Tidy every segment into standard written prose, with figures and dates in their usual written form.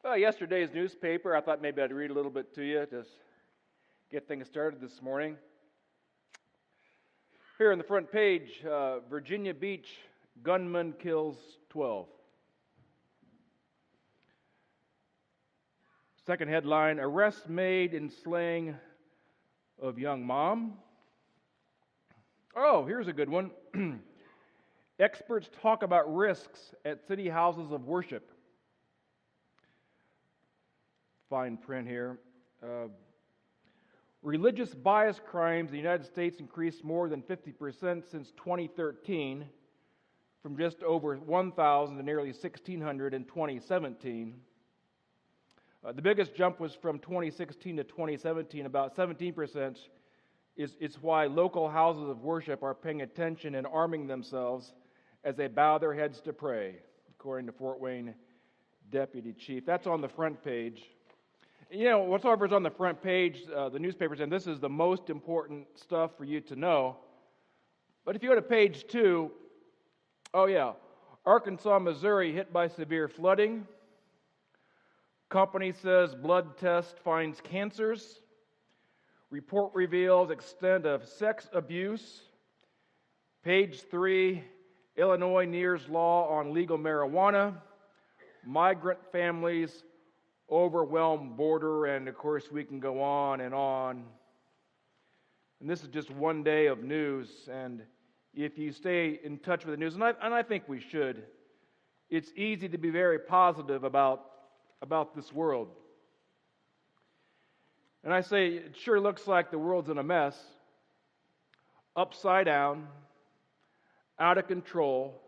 Well, yesterday's newspaper, I thought maybe I'd read a little bit to you to get things started this morning. Here on the front page, Virginia Beach, gunman kills 12. Second headline, arrest made in slaying of young mom. Oh, here's a good one. Experts talk about risks at city houses of worship. Fine print here. Religious bias crimes in the United States increased more than 50% since 2013, from just over 1,000 to nearly 1,600 in 2017. The biggest jump was from 2016 to 2017, about 17%. It's why local houses of worship are paying attention and arming themselves as they bow their heads to pray, according to Fort Wayne Deputy Chief. That's on the front page. You know, whatsoever is on the front page, the newspaper said this is the most important stuff for you to know. But if you go to page 2, Arkansas, Missouri hit by severe flooding. Company says blood test finds cancers. Report reveals extent of sex abuse. Page 3, Illinois nears law on legal marijuana. Migrant families overwhelm border, and of course we can go on and on. And this is just one day of news, and if you stay in touch with the news, and I think we should, it's easy to be very positive about this world. And I say, it sure looks like the world's in a mess, upside down, out of control.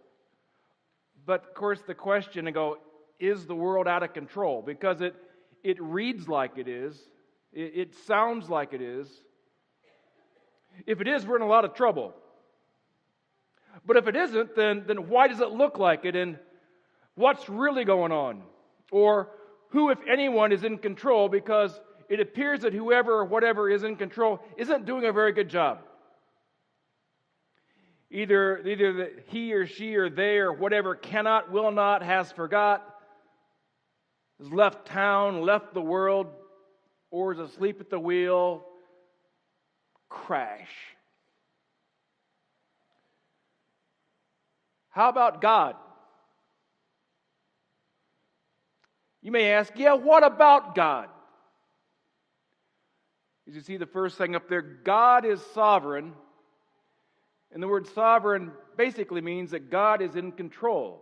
But of course the question, is the world out of control? Because it reads like it is. It sounds like it is. If it is, we're in a lot of trouble. But if it isn't, then why does it look like it? And what's really going on? Or who, if anyone, is in control? Because it appears that whoever or whatever is in control isn't doing a very good job. Either he or she or they or whatever cannot, will not, has forgot, has left town, left the world, or is asleep at the wheel. Crash. How about God? You may ask, what about God? As you see the first thing up there, God is sovereign. And the word sovereign basically means that God is in control.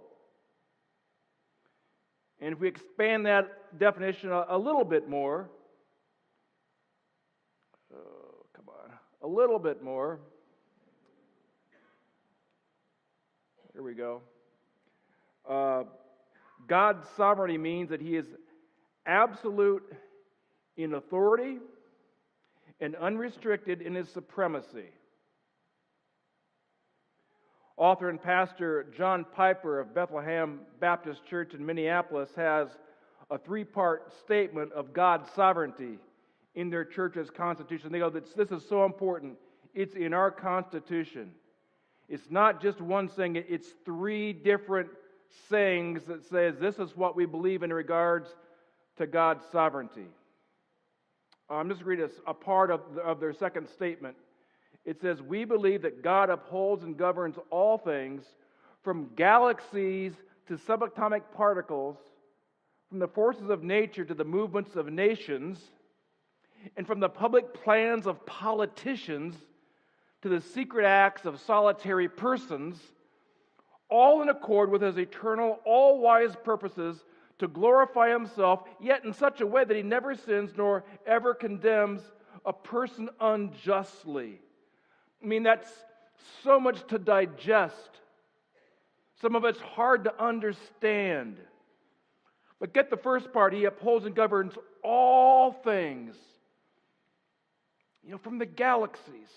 And if we expand that definition a little bit more, a little bit more. Here we go. God's sovereignty means that He is absolute in authority and unrestricted in His supremacy. Author and pastor John Piper of Bethlehem Baptist Church in Minneapolis has a 3-part statement of God's sovereignty in their church's constitution. They go, this is so important. It's in our constitution. It's not just one saying, it's 3 different sayings that says this is what we believe in regards to God's sovereignty. I'm just reading a part of their second statement. It says, we believe that God upholds and governs all things, from galaxies to subatomic particles, from the forces of nature to the movements of nations, and from the public plans of politicians to the secret acts of solitary persons, all in accord with His eternal, all-wise purposes to glorify Himself, yet in such a way that He never sins nor ever condemns a person unjustly. I mean, that's so much to digest. Some of it's hard to understand. But get the first part. He upholds and governs all things. From the galaxies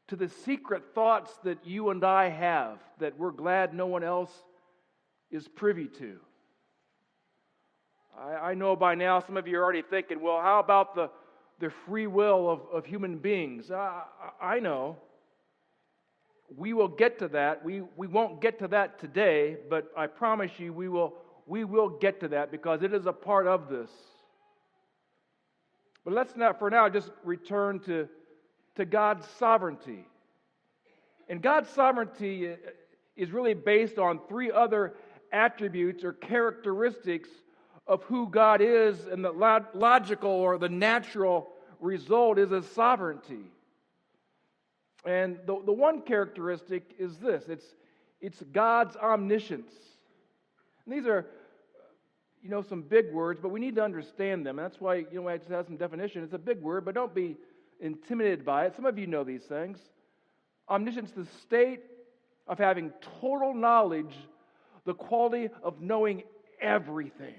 to the secret thoughts that you and I have that we're glad no one else is privy to. I know by now some of you are already thinking, well, how about the free will of human beings? I know. We will get to that. We won't get to that today, but I promise you we will We will get to that because it is a part of this. But let's not, for now, just return to God's sovereignty. And God's sovereignty is really based on three other attributes or characteristics of who God is, and the logical or the natural result is His sovereignty. And the one characteristic is this: it's God's omniscience. And these are, some big words, but we need to understand them. And that's why, I just have some definition. It's a big word, but don't be intimidated by it. Some of you know these things. Omniscience, the state of having total knowledge, the quality of knowing everything.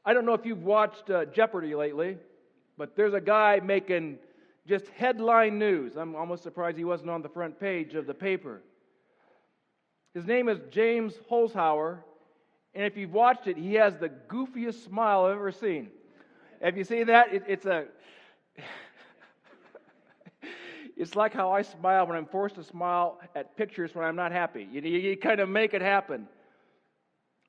I don't know if you've watched Jeopardy lately, but there's a guy making just headline news. I'm almost surprised he wasn't on the front page of the paper. His name is James Holzhauer, and if you've watched it, he has the goofiest smile I've ever seen. Have you seen that? It's like how I smile when I'm forced to smile at pictures when I'm not happy. You kind of make it happen.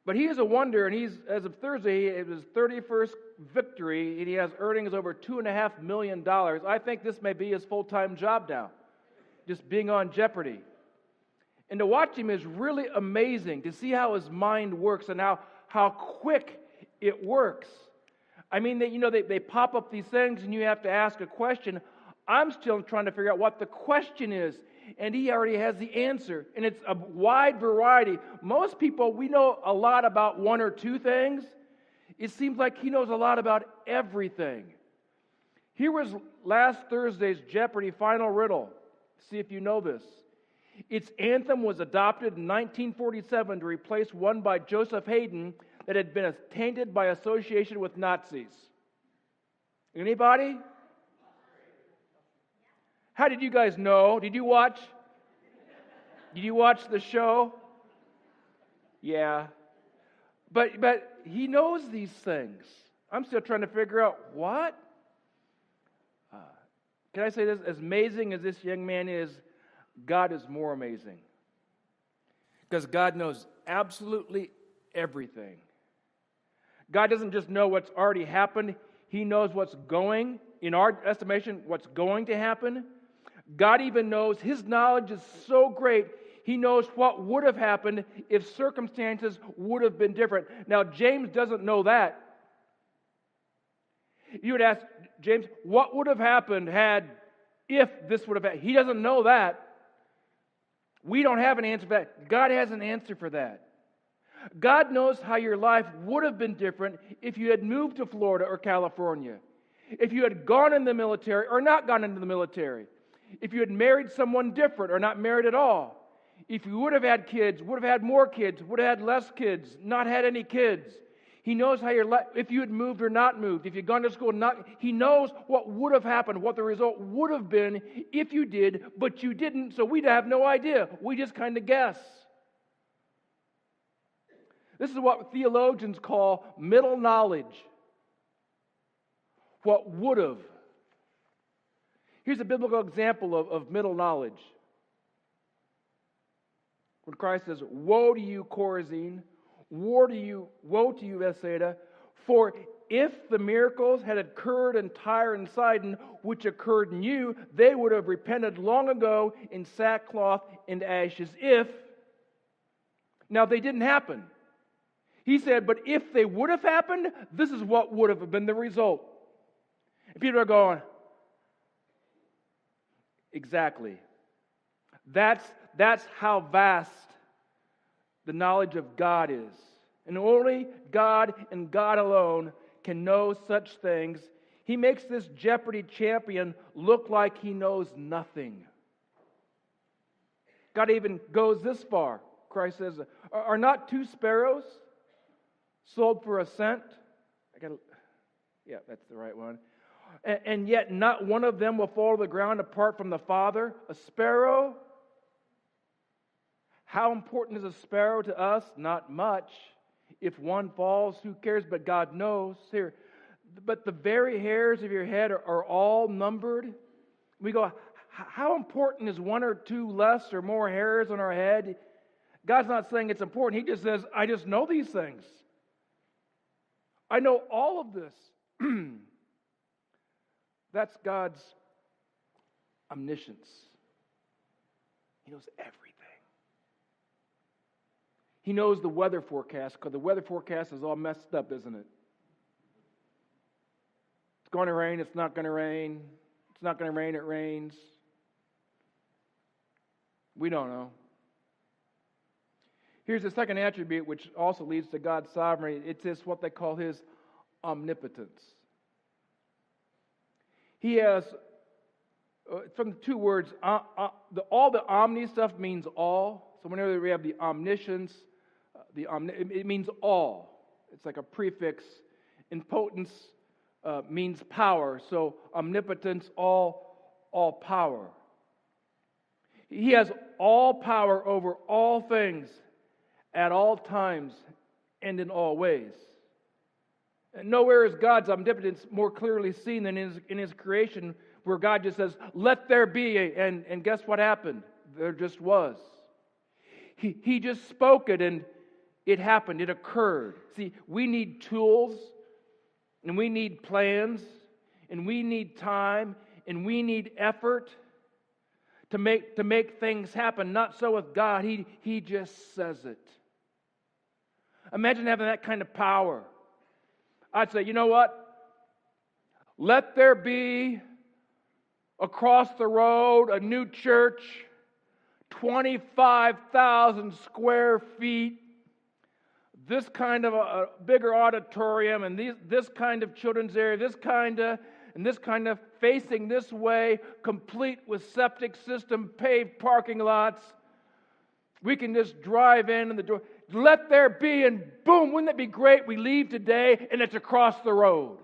But he is a wonder, and as of Thursday, it was his 31st victory, and he has earnings over $2.5 million. I think this may be his full-time job now, just being on Jeopardy. And to watch him is really amazing, to see how his mind works and how quick it works. I mean, they pop up these things, and you have to ask a question. I'm still trying to figure out what the question is. And he already has the answer. And it's a wide variety. Most people, we know a lot about one or two things. It seems like he knows a lot about everything. Here was last Thursday's Jeopardy final riddle. See if you know this. Its anthem was adopted in 1947 to replace one by Joseph Haydn that had been tainted by association with Nazis. Anybody? How did you guys know? Did you watch the show? Yeah. But he knows these things. I'm still trying to figure out what? Can I say this? As amazing as this young man is, God is more amazing. Because God knows absolutely everything. God doesn't just know what's already happened. He knows what's going, in our estimation, what's going to happen. God even knows, His knowledge is so great, He knows what would have happened if circumstances would have been different. Now, James doesn't know that. You would ask, James, what would have happened if this would have happened? He doesn't know that. We don't have an answer for that. God has an answer for that. God knows how your life would have been different if you had moved to Florida or California, if you had gone in the military or not gone into the military, if you had married someone different or not married at all, if you would have had kids, would have had more kids, would have had less kids, not had any kids. He knows how your life, if you had moved or not moved, if you'd gone to school, He knows what would have happened, what the result would have been if you did, but you didn't, so we'd have no idea. We just kind of guess. This is what theologians call middle knowledge. What would have. Here's a biblical example of middle knowledge. When Christ says, "Woe to you, Chorazin! Woe to you, Bethsaida! For if the miracles had occurred in Tyre and Sidon, which occurred in you, they would have repented long ago in sackcloth and ashes." Now they didn't happen. He said, but if they would have happened, this is what would have been the result. And people are going, exactly. That's how vast the knowledge of God is. And only God and God alone can know such things. He makes this Jeopardy champion look like he knows nothing. God even goes this far. Christ says, "Are not two sparrows sold for a cent?" Yeah, that's the right one. And yet not one of them will fall to the ground apart from the Father. A sparrow? How important is a sparrow to us? Not much. If one falls, who cares? But God knows. Here, but the very hairs of your head are all numbered. We go, how important is one or two less or more hairs on our head? God's not saying it's important. He just says, I just know these things. I know all of this. That's God's omniscience. He knows everything. He knows the weather forecast, because the weather forecast is all messed up, isn't it? It's going to rain, it's not going to rain. It's not going to rain, it rains. We don't know. Here's the second attribute, which also leads to God's sovereignty. It's this, what they call His omnipotence. He has, from the two words, all the omni stuff means all. So whenever we have the omniscience, it means all. It's like a prefix. Impotence means power. So omnipotence, all power. He has all power over all things at all times and in all ways. And nowhere is God's omnipotence more clearly seen than in His creation, where God just says, let there be, and guess what happened? There just was. He just spoke it, and it happened. It occurred. See, we need tools, and we need plans, and we need time, and we need effort to make things happen. Not so with God. He just says it. Imagine having that kind of power. I'd say, you know what? Let there be across the road a new church, 25,000 square feet, this kind of a bigger auditorium, and this kind of children's area, this kind of facing this way, complete with septic system, paved parking lots. We can just drive in the door. Let there be, and boom, wouldn't that be great? We leave today, and it's across the road.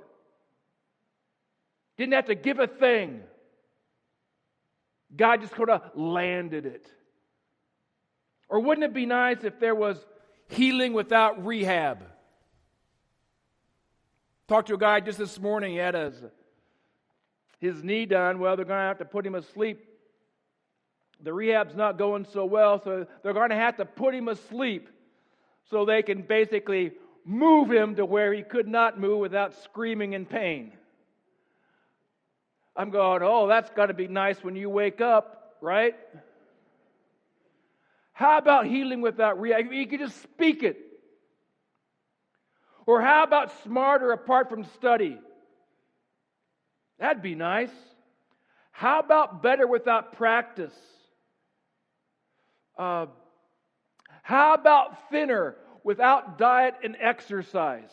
Didn't have to give a thing. God just sort of landed it. Or wouldn't it be nice if there was healing without rehab? Talked to a guy just this morning. He had his knee done. Well, they're going to have to put him asleep. The rehab's not going so well, so they're going to have to put him asleep so they can basically move him to where he could not move without screaming in pain. I'm going, oh, that's got to be nice when you wake up, right? How about healing without rehab? You could just speak it. Or how about smarter apart from study? That'd be nice. How about better without practice? How about thinner without diet and exercise?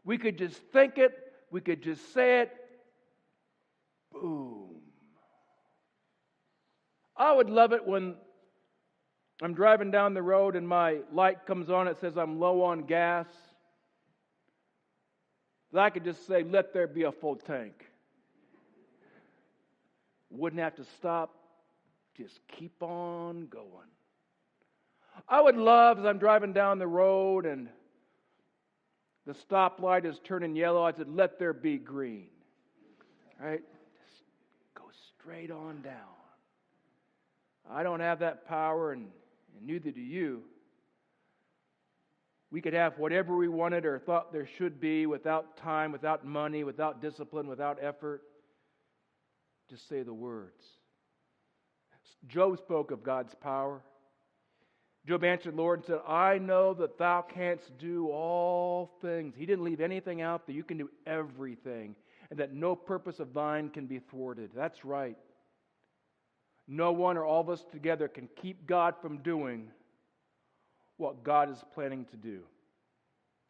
We could just think it. We could just say it. Boom. I would love it when I'm driving down the road and my light comes on. It says I'm low on gas. That I could just say, let there be a full tank. Wouldn't have to stop. Just keep on going. I would love, as I'm driving down the road and the stoplight is turning yellow, I said, let there be green. Right? Just go straight on down. I don't have that power, and neither do you. We could have whatever we wanted or thought there should be without time, without money, without discipline, without effort. Just say the words. Job spoke of God's power. Job answered the Lord and said, I know that thou canst do all things. He didn't leave anything out, that you can do everything, and that no purpose of thine can be thwarted. That's right. No one or all of us together can keep God from doing what God is planning to do.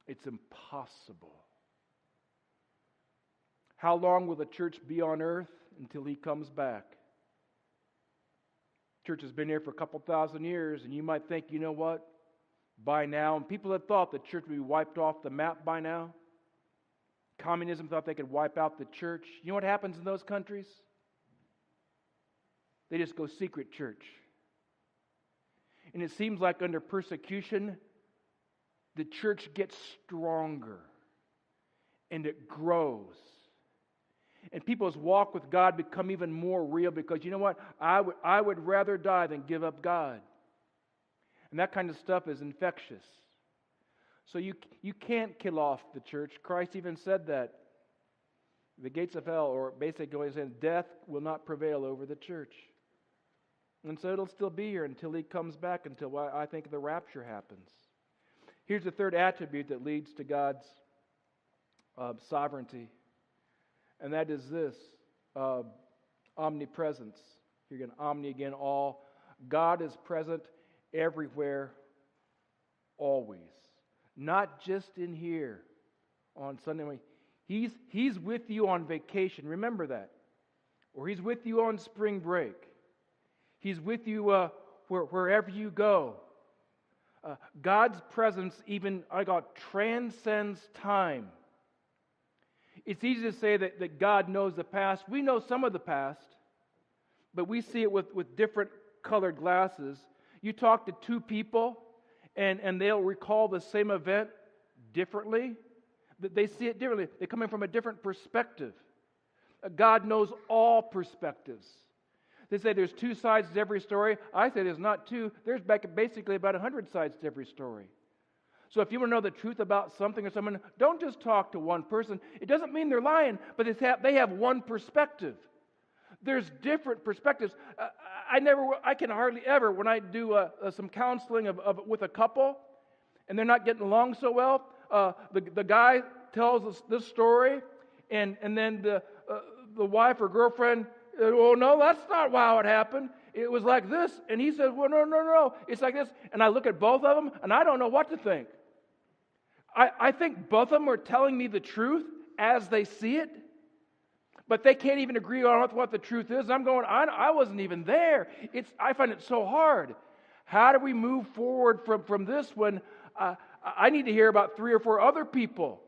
It's impossible. How long will the church be on earth? Until He comes back. Church has been here for a couple thousand years, and you might think, you know what? By now, and people have thought the church would be wiped off the map by now. Communism thought they could wipe out the church. You know what happens in those countries? They just go secret church. And it seems like under persecution, the church gets stronger and it grows. And people's walk with God become even more real because you know what? I would rather die than give up God. And that kind of stuff is infectious. So you can't kill off the church. Christ even said that. The gates of hell, or basically saying death will not prevail over the church. And so it'll still be here until He comes back, until I think the rapture happens. Here's the third attribute that leads to God's sovereignty. And that is this, omnipresence. You're going to omni again, all. God is present everywhere, always. Not just in here on Sunday morning. He's with you on vacation. Remember that. Or He's with you on spring break. He's with you wherever you go. God's presence even, transcends time. It's easy to say that God knows the past. We know some of the past, but we see it with different colored glasses. You talk to two people, and they'll recall the same event differently. They see it differently. They're coming from a different perspective. God knows all perspectives. They say there's two sides to every story. I say there's not two. There's basically about 100 sides to every story. So if you want to know the truth about something or someone, don't just talk to one person. It doesn't mean they're lying, but they have one perspective. There's different perspectives. I can hardly ever, when I do some counseling with a couple, and they're not getting along so well, the guy tells us this story, and then the wife or girlfriend, oh no, that's not how it happened. It was like this, and he says, well, no, it's like this. And I look at both of them, and I don't know what to think. I think both of them are telling me the truth as they see it, but they can't even agree on what the truth is. I'm going, I wasn't even there. I find it so hard. How do we move forward from this when I need to hear about 3 or 4 other people?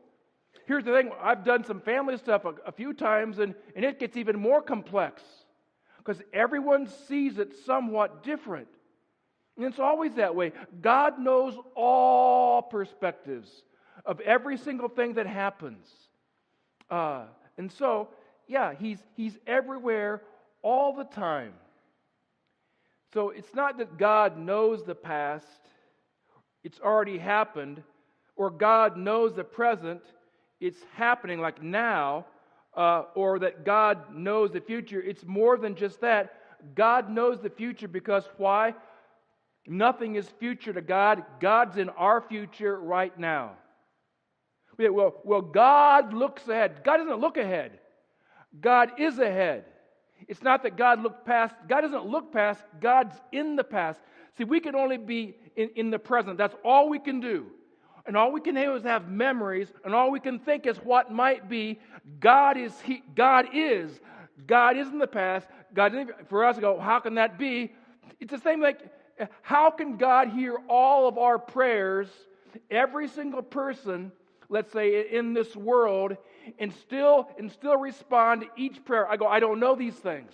Here's the thing. I've done some family stuff a few times, and it gets even more complex because everyone sees it somewhat different. And it's always that way. God knows all perspectives of every single thing that happens. And so, yeah, He's everywhere all the time. So it's not that God knows the past, it's already happened, or God knows the present, it's happening like now, or that God knows the future. It's more than just that. God knows the future because why? Nothing is future to God. God's in our future right now. Well, God looks ahead. God doesn't look ahead. God is ahead. It's not that God looked past. God doesn't look past. God's in the past. See, we can only be in the present. That's all we can do. And all we can do is have memories, and all we can think is what might be. God is in the past. For us to go, how can that be? It's the same like, how can God hear all of our prayers, every single person, let's say, in this world, and still respond to each prayer? I go, I don't know these things.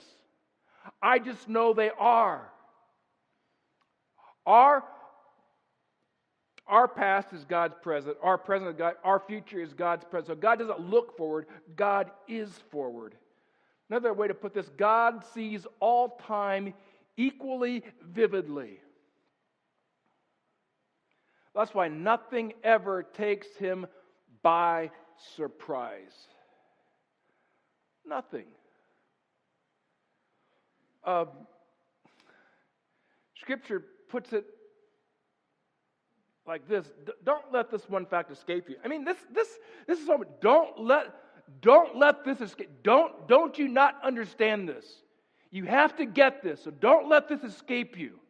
I just know they are. Our past is God's present. Our present is God. Our future is God's present. So God doesn't look forward. God is forward. Another way to put this, God sees all time equally vividly. That's why nothing ever takes Him by surprise. Nothing. Scripture puts it like this. Don't let this one fact escape you. I mean, this is something. Don't let this escape. Don't you not understand this? You have to get this. So don't let this escape you.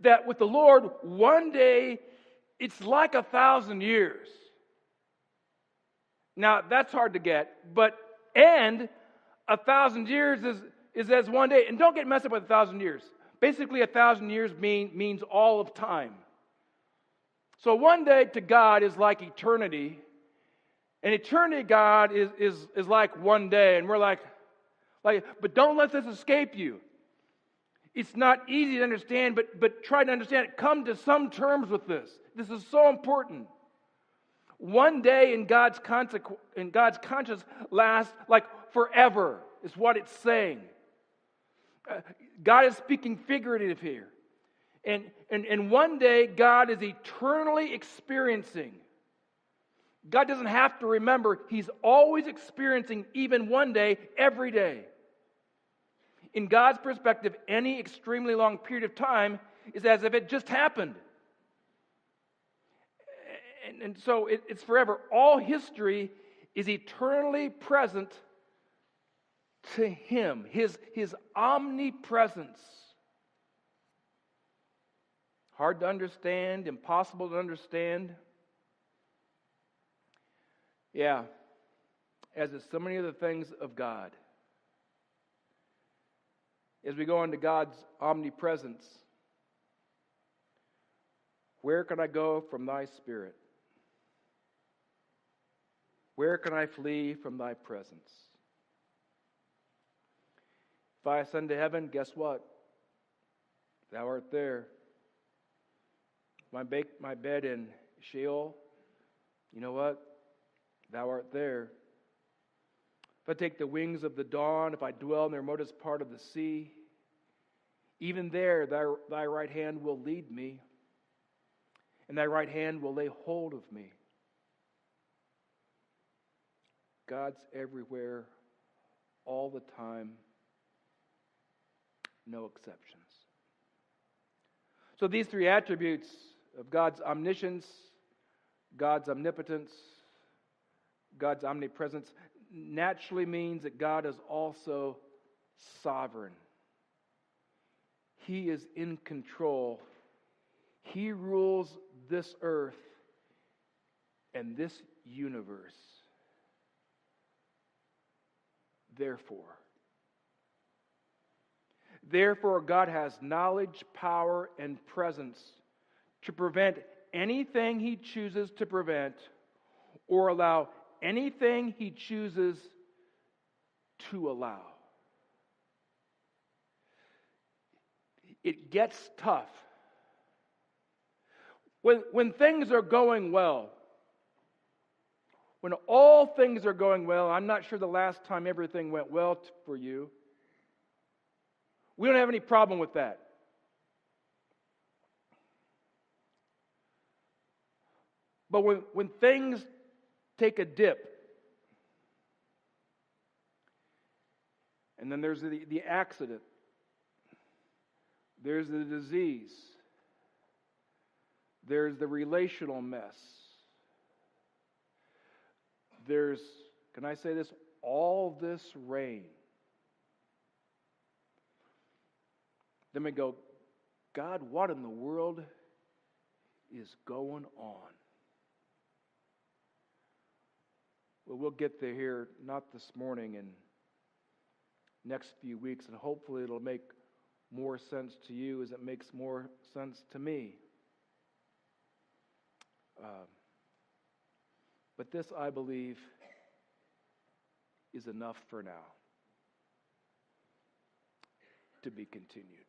That with the Lord, one day it's like 1,000 years. Now that's hard to get, and 1,000 years is as one day. And don't get messed up with 1,000 years. Basically, 1,000 years means all of time. So one day to God is like eternity, and eternity to God is like one day, and we're like, but don't let this escape you. It's not easy to understand, but try to understand it. Come to some terms with this. This is so important. One day in God's conscience lasts like forever, is what it's saying. God is speaking figurative here. And one day, God is eternally experiencing. God doesn't have to remember. He's always experiencing, even one day, every day. In God's perspective, any extremely long period of time is as if it just happened. And so it's forever. All history is eternally present to Him, His omnipresence. Hard to understand, impossible to understand. Yeah, as is so many of the things of God. As we go into God's omnipresence, where can I go from thy Spirit? Where can I flee from thy presence? If I ascend to heaven, guess what? Thou art there. If I make my bed in Sheol, you know what? Thou art there. If I take the wings of the dawn, if I dwell in the remotest part of the sea, even there thy right hand will lead me, and thy right hand will lay hold of me. God's everywhere, all the time, no exceptions. So these three attributes of God's omniscience, God's omnipotence, God's omnipresence naturally means that God is also sovereign. He is in control. He rules this earth and this universe. Therefore, God has knowledge, power, and presence to prevent anything He chooses to prevent or allow anything He chooses to allow. It gets tough. When things are going well, when all things are going well, I'm not sure the last time everything went well for you. We don't have any problem with that. But when things take a dip, and then there's the accident, there's the disease, there's the relational mess, there's, can I say this, all this rain. Then we go, God, what in the world is going on? Well, we'll get there here, not this morning, and next few weeks, and hopefully it'll make more sense to you as it makes more sense to me. But this, I believe, is enough for now. To be continued.